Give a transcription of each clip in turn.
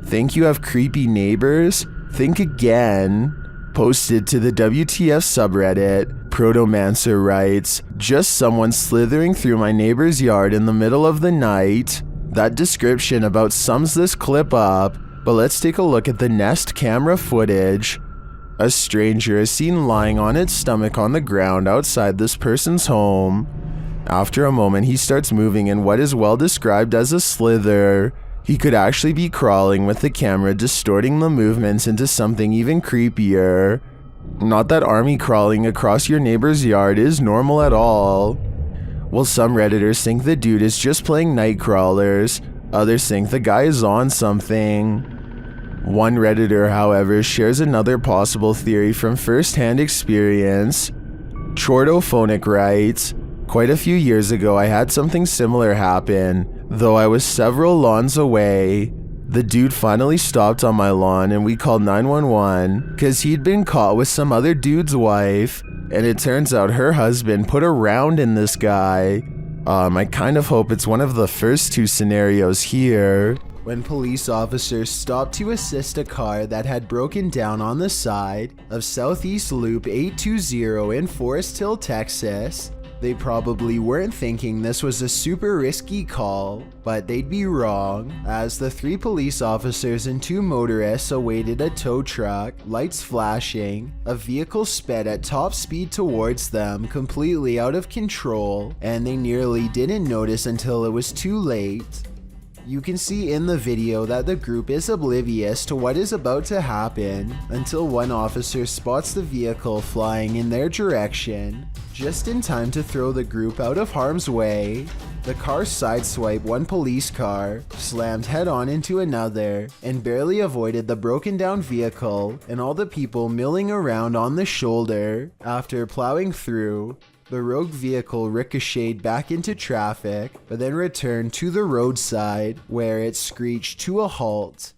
Think you have creepy neighbors? Think again. Posted to the WTF subreddit, Protomancer writes, just someone slithering through my neighbor's yard in the middle of the night. That description about sums this clip up, but let's take a look at the Nest camera footage. A stranger is seen lying on its stomach on the ground outside this person's home. After a moment, he starts moving in what is well described as a slither. He could actually be crawling, with the camera distorting the movements into something even creepier. Not that army crawling across your neighbor's yard is normal at all. Well, some Redditors think the dude is just playing night crawlers. Others think the guy is on something. One Redditor, however, shares another possible theory from first-hand experience. Chordophonic writes, quite a few years ago I had something similar happen. Though I was several lawns away, the dude finally stopped on my lawn and we called 911 because he'd been caught with some other dude's wife, and it turns out her husband put a round in this guy. I kind of hope it's one of the first two scenarios here. When police officers stopped to assist a car that had broken down on the side of Southeast Loop 820 in Forest Hill, Texas, they probably weren't thinking this was a super risky call, but they'd be wrong, as the 3 police officers and 2 motorists awaited a tow truck, lights flashing, a vehicle sped at top speed towards them, completely out of control, and they nearly didn't notice until it was too late. You can see in the video that the group is oblivious to what is about to happen until one officer spots the vehicle flying in their direction, just in time to throw the group out of harm's way. The car sideswiped one police car, slammed head-on into another, and barely avoided the broken down vehicle and all the people milling around on the shoulder. After plowing through, the rogue vehicle ricocheted back into traffic, but then returned to the roadside, where it screeched to a halt.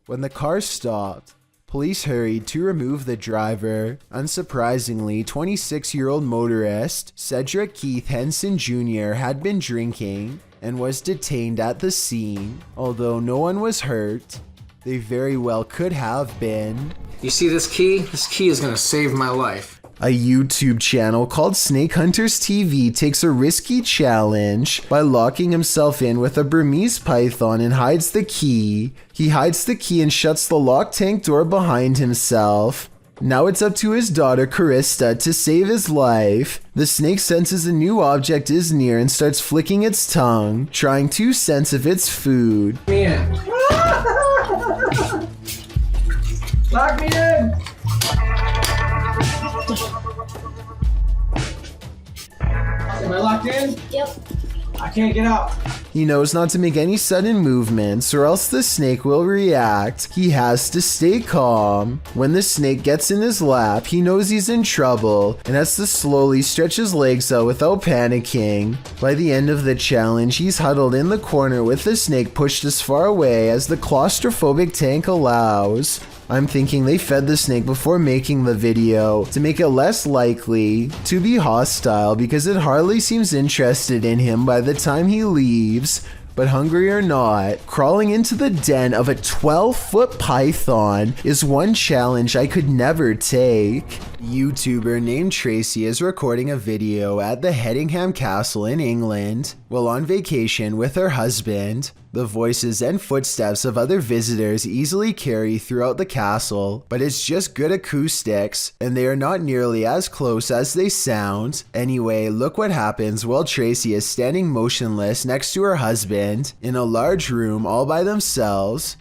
When the car stopped, police hurried to remove the driver. Unsurprisingly, 26-year-old motorist Cedric Keith Henson Jr. had been drinking and was detained at the scene. Although no one was hurt, they very well could have been. You see this key? This key is gonna save my life. A YouTube channel called Snake Hunters TV takes a risky challenge by locking himself in with a Burmese python and hides the key. He hides the key and shuts the locked tank door behind himself. Now it's up to his daughter Carista to save his life. The snake senses a new object is near and starts flicking its tongue, trying to sense if it's food. Lock me in. Lock me in. Am I locked in? Yep. I can't get out. He knows not to make any sudden movements or else the snake will react. He has to stay calm. When the snake gets in his lap, he knows he's in trouble and has to slowly stretch his legs out without panicking. By the end of the challenge, he's huddled in the corner with the snake pushed as far away as the claustrophobic tank allows. I'm thinking they fed the snake before making the video to make it less likely to be hostile, because it hardly seems interested in him by the time he leaves. But hungry or not, crawling into the den of a 12-foot python is one challenge I could never take. YouTuber named Tracy is recording a video at the Hedingham Castle in England while on vacation with her husband. The voices and footsteps of other visitors easily carry throughout the castle, but it's just good acoustics, and they are not nearly as close as they sound. Anyway, look what happens while Tracy is standing motionless next to her husband in a large room all by themselves.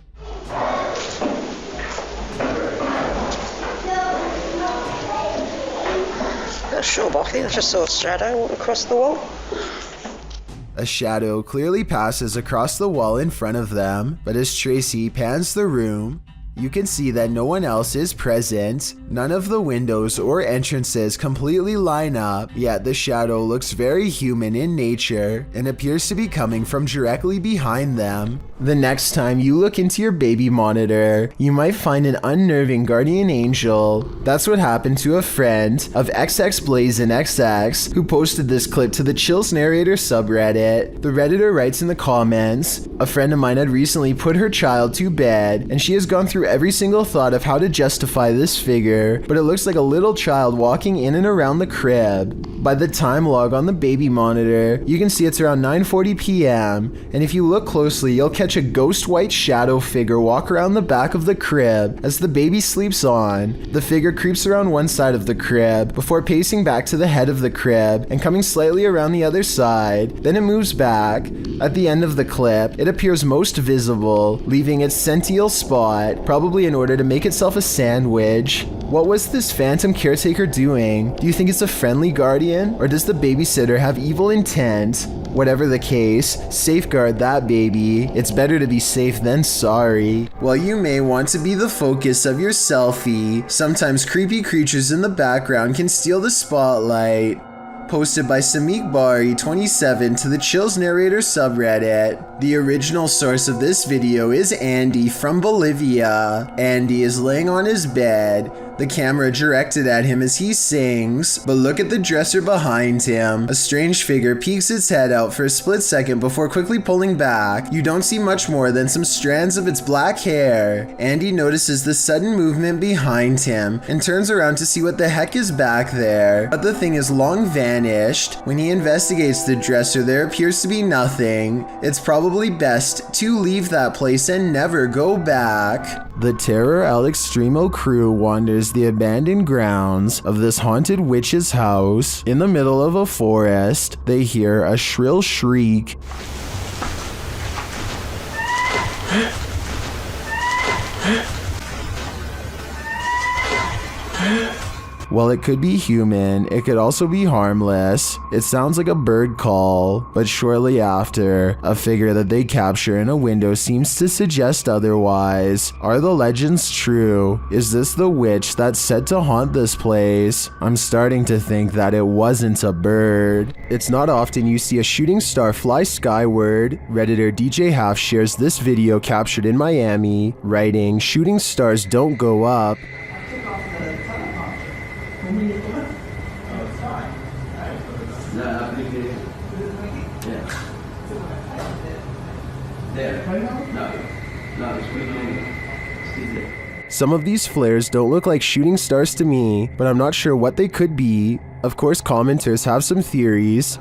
Not sure, but I think I just saw a shadow walk across the wall. A shadow clearly passes across the wall in front of them, but as Tracy pans the room, You can see that no one else is present. None of the windows or entrances completely line up, yet the shadow looks very human in nature and appears to be coming from directly behind them. The next time you look into your baby monitor, you might find an unnerving guardian angel. That's what happened to a friend of XXBlazenXX who posted this clip to the Chills Narrator subreddit. The Redditor writes in the comments, "A friend of mine had recently put her child to bed, and she has gone through every single thought of how to justify this figure, but it looks like a little child walking in and around the crib. By the time log on the baby monitor, you can see it's around 9:40 p.m, and if you look closely, you'll catch a ghost white shadow figure walk around the back of the crib as the baby sleeps on. The figure creeps around one side of the crib before pacing back to the head of the crib and coming slightly around the other side. Then it moves back. At the end of the clip, it appears most visible, leaving its sential spot, probably in order to make itself a sandwich. What was this phantom caretaker doing? Do you think it's a friendly guardian, or does the babysitter have evil intent? Whatever the case, safeguard that baby. It's better to be safe than sorry." While you may want to be the focus of your selfie, sometimes creepy creatures in the background can steal the spotlight. Posted by Samik Bari 27 to the Chills Narrator subreddit. The original source of this video is Andy from Bolivia. Andy is laying on his bed, the camera directed at him as he sings, but look at the dresser behind him. A strange figure peeks its head out for a split second before quickly pulling back. You don't see much more than some strands of its black hair. Andy notices the sudden movement behind him and turns around to see what the heck is back there, but the thing is long vanished. When he investigates the dresser, there appears to be nothing. It's probably best to leave that place and never go back. The Terror Al Extremo crew wanders the abandoned grounds of this haunted witch's house. In the middle of a forest, they hear a shrill shriek. While it could be human, it could also be harmless. It sounds like a bird call, but shortly after, a figure that they capture in a window seems to suggest otherwise. Are the legends true? Is this the witch that's said to haunt this place? I'm starting to think that it wasn't a bird. It's not often you see a shooting star fly skyward. Redditor DJ Half shares this video captured in Miami, writing, "Shooting stars don't go up." Some of these flares don't look like shooting stars to me, but I'm not sure what they could be. Of course, commenters have some theories.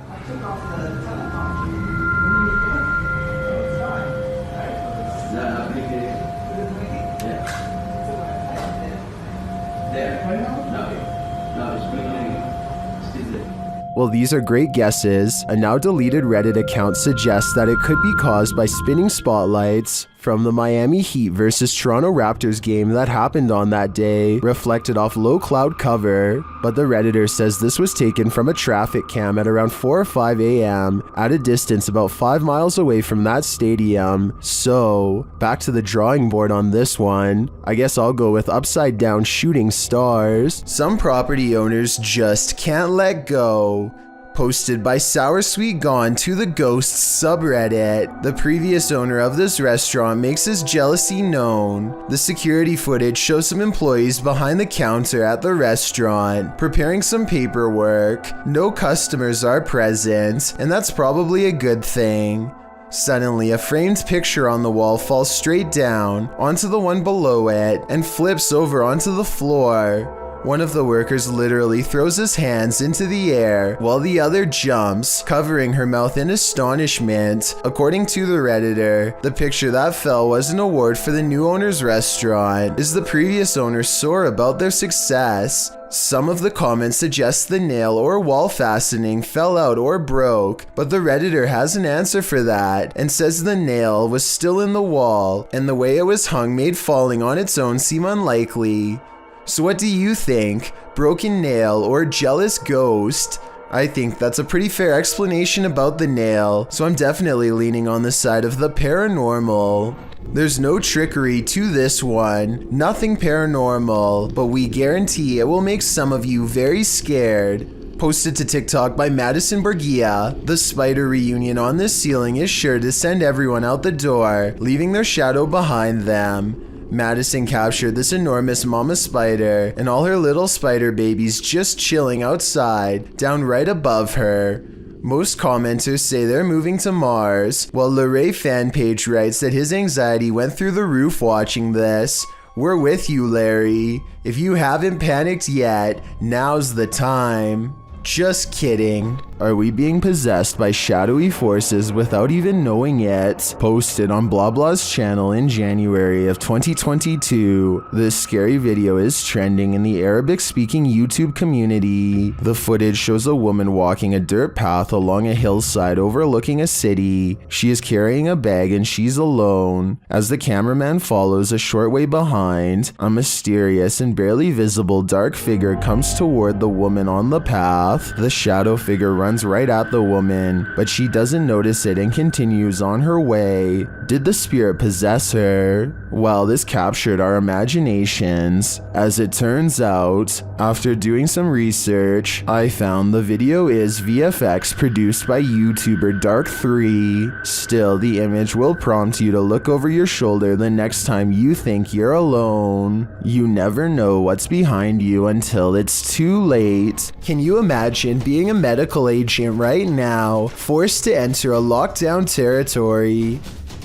Well, these are great guesses. A now deleted Reddit account suggests that it could be caused by spinning spotlights from the Miami Heat versus Toronto Raptors game that happened on that day, reflected off low cloud cover. But the Redditor says this was taken from a traffic cam at around 4 or 5 a.m. at a distance about 5 miles away from that stadium. So, back to the drawing board on this one. I guess I'll go with upside down shooting stars. Some property owners just can't let go. Posted by Sour Sweet Gone to the Ghosts subreddit. The previous owner of this restaurant makes his jealousy known. The security footage shows some employees behind the counter at the restaurant, preparing some paperwork. No customers are present, and that's probably a good thing. Suddenly, a framed picture on the wall falls straight down onto the one below it and flips over onto the floor. One of the workers literally throws his hands into the air while the other jumps, covering her mouth in astonishment. According to the Redditor, the picture that fell was an award for the new owner's restaurant. Is the previous owner sore about their success? Some of the comments suggest the nail or wall fastening fell out or broke, but the Redditor has an answer for that and says the nail was still in the wall and the way it was hung made falling on its own seem unlikely. So what do you think? Broken nail or jealous ghost? I think that's a pretty fair explanation about the nail, so I'm definitely leaning on the side of the paranormal. There's no trickery to this one, nothing paranormal, but we guarantee it will make some of you very scared. Posted to TikTok by Madison Borgia, the spider reunion on this ceiling is sure to send everyone out the door, leaving their shadow behind them. Madison captured this enormous mama spider and all her little spider babies just chilling outside, down right above her. Most commenters say they're moving to Mars, while Leray fan page writes that his anxiety went through the roof watching this. We're with you, Larry. If you haven't panicked yet, now's the time. Just kidding. Are we being possessed by shadowy forces without even knowing it? Posted on Blah Blah's channel in January of 2022. This scary video is trending in the Arabic-speaking YouTube community. The footage shows a woman walking a dirt path along a hillside overlooking a city. She is carrying a bag and she's alone. As the cameraman follows a short way behind, a mysterious and barely visible dark figure comes toward the woman on the path. The shadow figure runs right at the woman, but she doesn't notice it and continues on her way. Did the spirit possess her? Well, this captured our imaginations. As it turns out, after doing some research, I found the video is VFX produced by YouTuber Dark3. Still, the image will prompt you to look over your shoulder the next time you think you're alone. You never know what's behind you until it's too late. Can you imagine being a medical agent right now, forced to enter a lockdown territory?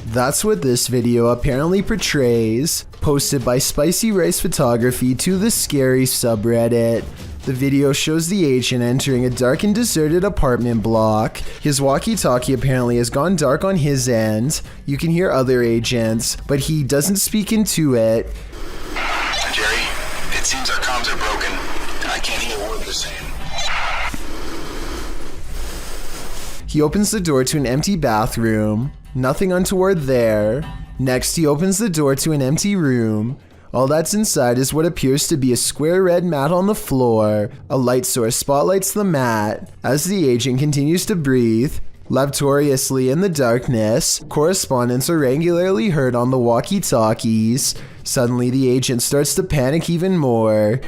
That's what this video apparently portrays. Posted by Spicy Rice Photography to the Scary subreddit. The video shows the agent entering a dark and deserted apartment block. His walkie-talkie apparently has gone dark on his end. You can hear other agents, but he doesn't speak into it. Jerry, it seems our comms are broken. I can't hear a word they're saying. He opens the door to an empty bathroom. Nothing untoward there. Next, he opens the door to an empty room. All that's inside is what appears to be a square red mat on the floor. A light source spotlights the mat. As the agent continues to breathe laboriously in the darkness, correspondents are regularly heard on the walkie-talkies. Suddenly, the agent starts to panic even more.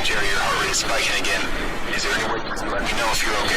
Jerry, your heart rate is spiking again. Is there any way you can let me know if you're okay?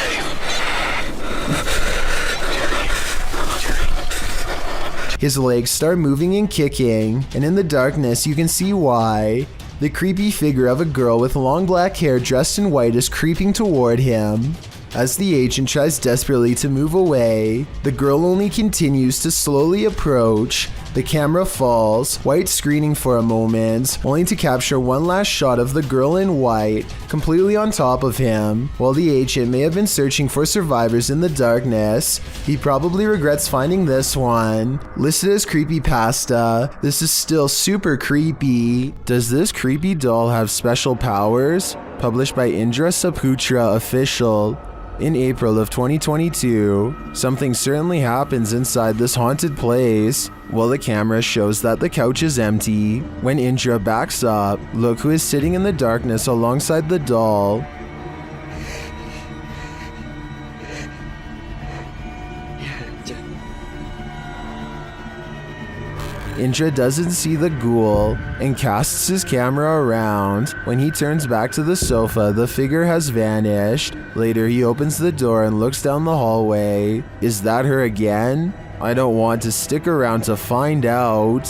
His legs start moving and kicking, and in the darkness you can see why. The creepy figure of a girl with long black hair dressed in white is creeping toward him. As the agent tries desperately to move away, the girl only continues to slowly approach. The camera falls, white screening for a moment, only to capture one last shot of the girl in white, completely on top of him. While the agent may have been searching for survivors in the darkness, he probably regrets finding this one. Listed as creepypasta, this is still super creepy. Does this creepy doll have special powers? Published by Indra Saputra Official. In April of 2022, something certainly happens inside this haunted place. While the camera shows that the couch is empty, when Indra backs up, look who is sitting in the darkness alongside the doll. Indra doesn't see the ghoul and casts his camera around. When he turns back to the sofa, the figure has vanished. Later, he opens the door and looks down the hallway. Is that her again? I don't want to stick around to find out.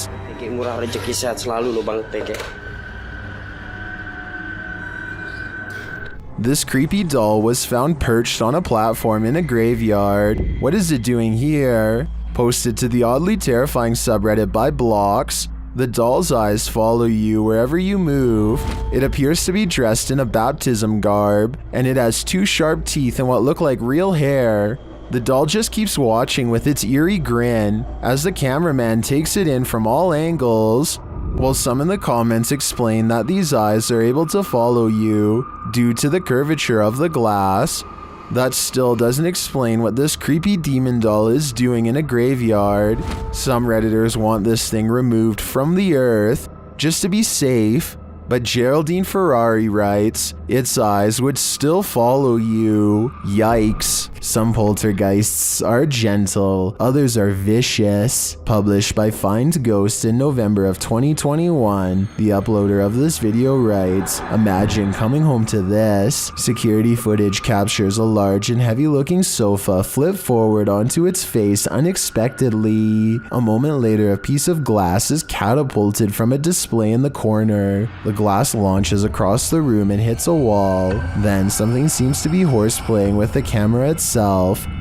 This creepy doll was found perched on a platform in a graveyard. What is it doing here? Posted to the oddly terrifying subreddit by Blocks. The doll's eyes follow you wherever you move. It appears to be dressed in a baptism garb, and it has two sharp teeth and what look like real hair. The doll just keeps watching with its eerie grin as the cameraman takes it in from all angles, while some in the comments explain that these eyes are able to follow you due to the curvature of the glass. That still doesn't explain what this creepy demon doll is doing in a graveyard. Some Redditors want this thing removed from the earth just to be safe, but Geraldine Ferrari writes, its eyes would still follow you. Yikes. Some poltergeists are gentle, others are vicious. Published by Find Ghost in November of 2021, the uploader of this video writes, "Imagine coming home to this. Security footage captures a large and heavy-looking sofa flip forward onto its face unexpectedly. A moment later, a piece of glass is catapulted from a display in the corner. The glass launches across the room and hits a wall. Then something seems to be horseplaying with the camera itself.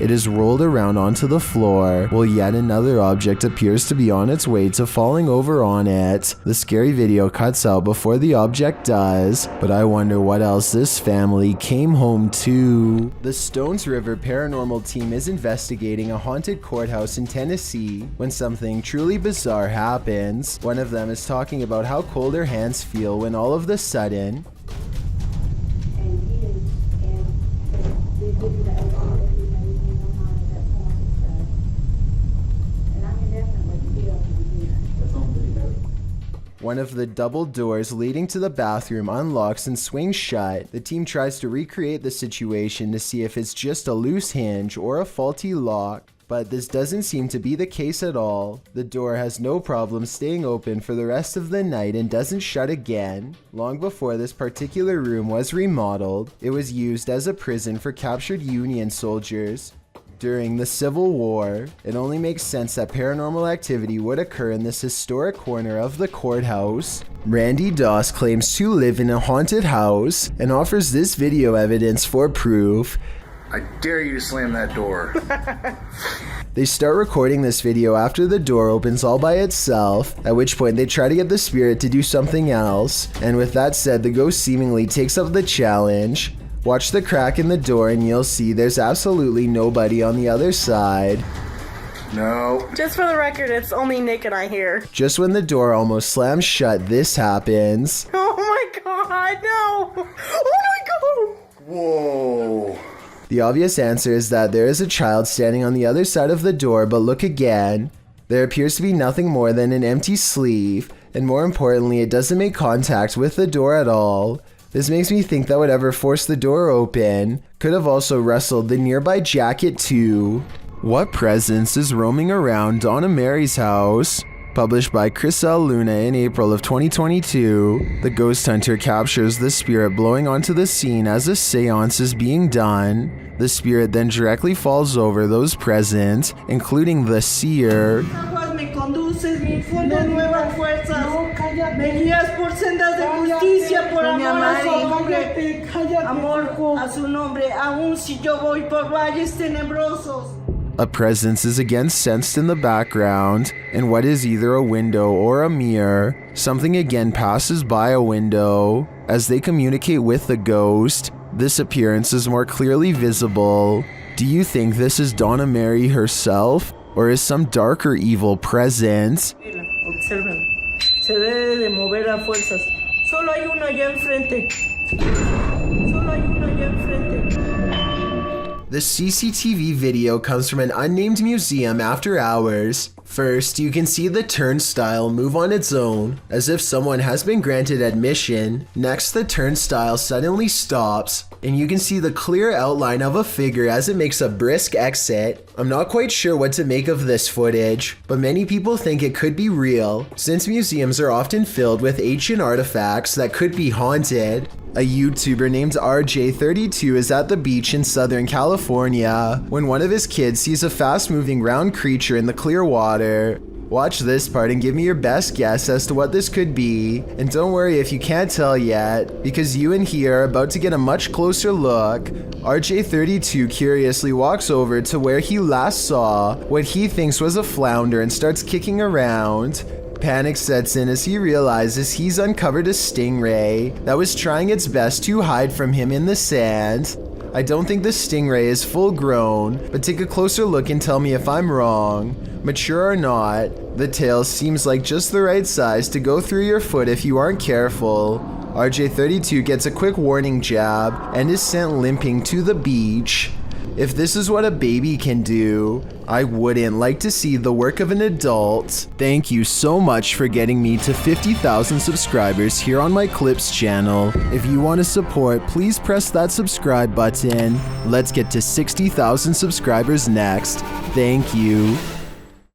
It is rolled around onto the floor, while yet another object appears to be on its way to falling over on it. The scary video cuts out before the object does, but I wonder what else this family came home to." The Stones River paranormal team is investigating a haunted courthouse in Tennessee when something truly bizarre happens. One of them is talking about how cold her hands feel when all of the sudden one of the double doors leading to the bathroom unlocks and swings shut. The team tries to recreate the situation to see if it's just a loose hinge or a faulty lock, but this doesn't seem to be the case at all. The door has no problem staying open for the rest of the night and doesn't shut again. Long before this particular room was remodeled, it was used as a prison for captured Union soldiers during the Civil War. It only makes sense that paranormal activity would occur in this historic corner of the courthouse. Randy Doss claims to live in a haunted house and offers this video evidence for proof. I dare you to slam that door. They start recording this video after the door opens all by itself, at which point they try to get the spirit to do something else, and with that said, the ghost seemingly takes up the challenge. Watch the crack in the door and you'll see there's absolutely nobody on the other side. No. Just for the record, it's only Nick and I here. Just when the door almost slams shut, this happens. Oh my god, no! Oh my god! Whoa. The obvious answer is that there is a child standing on the other side of the door, but look again. There appears to be nothing more than an empty sleeve, and more importantly, it doesn't make contact with the door at all. This makes me think that whatever forced the door open could have also rustled the nearby jacket too. What presence is roaming around Donna Mary's house? Published by Chris L. Luna in April of 2022, the ghost hunter captures the spirit blowing onto the scene as a seance is being done. The spirit then directly falls over those present, including the seer. A presence is again sensed in the background, in what is either a window or a mirror. Something again passes by a window. As they communicate with the ghost, this appearance is more clearly visible. Do you think this is Donna Mary herself, or is some darker evil present? Observen. Se debe de mover a fuerzas. Solo hay uno allá enfrente. Solo hay uno allá enfrente. The CCTV video comes from an unnamed museum after hours. First, you can see the turnstile move on its own, as if someone has been granted admission. Next, the turnstile suddenly stops, and you can see the clear outline of a figure as it makes a brisk exit. I'm not quite sure what to make of this footage, but many people think it could be real, since museums are often filled with ancient artifacts that could be haunted. A YouTuber named RJ32 is at the beach in Southern California when one of his kids sees a fast-moving round creature in the clear water. Watch this part and give me your best guess as to what this could be. And don't worry if you can't tell yet, because you and he are about to get a much closer look. RJ32 curiously walks over to where he last saw what he thinks was a flounder and starts kicking around. Panic sets in as he realizes he's uncovered a stingray that was trying its best to hide from him in the sand. I don't think the stingray is full grown, but take a closer look and tell me if I'm wrong. Mature or not, the tail seems like just the right size to go through your foot if you aren't careful. RJ32 gets a quick warning jab and is sent limping to the beach. If this is what a baby can do, I wouldn't like to see the work of an adult. Thank you so much for getting me to 50,000 subscribers here on my Clips channel. If you want to support, please press that subscribe button. Let's get to 60,000 subscribers next. Thank you.